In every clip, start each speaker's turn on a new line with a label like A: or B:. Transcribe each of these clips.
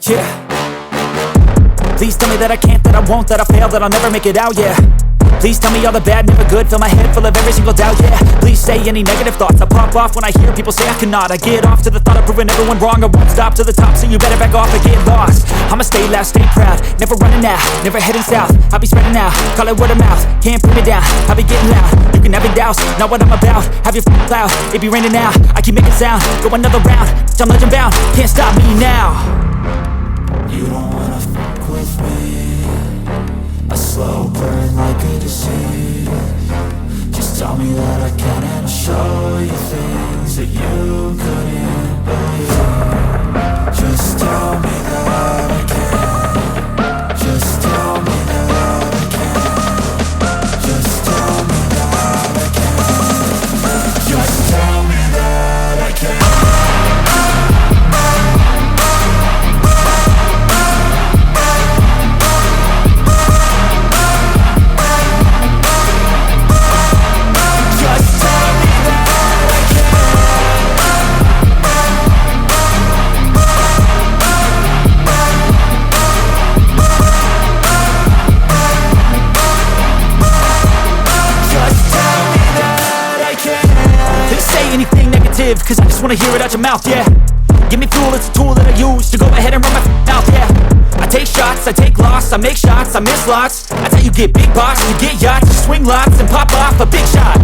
A: Yeah. Please tell me that I can't, that I won't, that I fail, that I'll never make it out, yeah. Please tell me all the bad, never good, fill my head full of every single doubt, yeah. Please say any negative thoughts, I pop off when I hear people say I cannot. I get off to the thought of proving everyone wrong, I won't stop to the top, so you better back off and get lost. I'ma stay loud, stay proud, never running out, never heading south. I'll be spreading out, call it word of mouth, can't put me down, I'll be getting loud. You can have your doubts, not what I'm about, have your cloud, it be raining now. I keep making sound, go another round, I'm legend bound, can't stop me now.
B: You don't wanna fuck with me, a slow burn like a disease. Just tell me that I can and I'll show you things that you couldn't believe. Just tell me that I can. Just tell me that I can. Just tell me that I can. Just tell me that I can.
A: Cause I just wanna hear it out your mouth, yeah. Give me fuel, it's a tool that I use to go ahead and run my mouth, yeah. I take shots, I take loss, I make shots, I miss lots. That's how you get big box, you get yachts, you swing lots and pop off a big shot.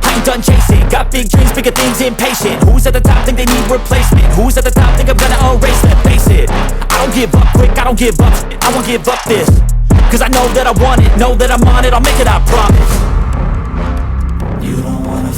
A: I ain't done chasing, got big dreams, bigger things, impatient. Who's at the top think they need replacement? Who's at the top think I'm gonna erase them? Face it, I don't give up quick, I don't give up, I won't give up this. Cause I know that I want it, know that I'm on it, I'll make it, I promise.
B: You don't wanna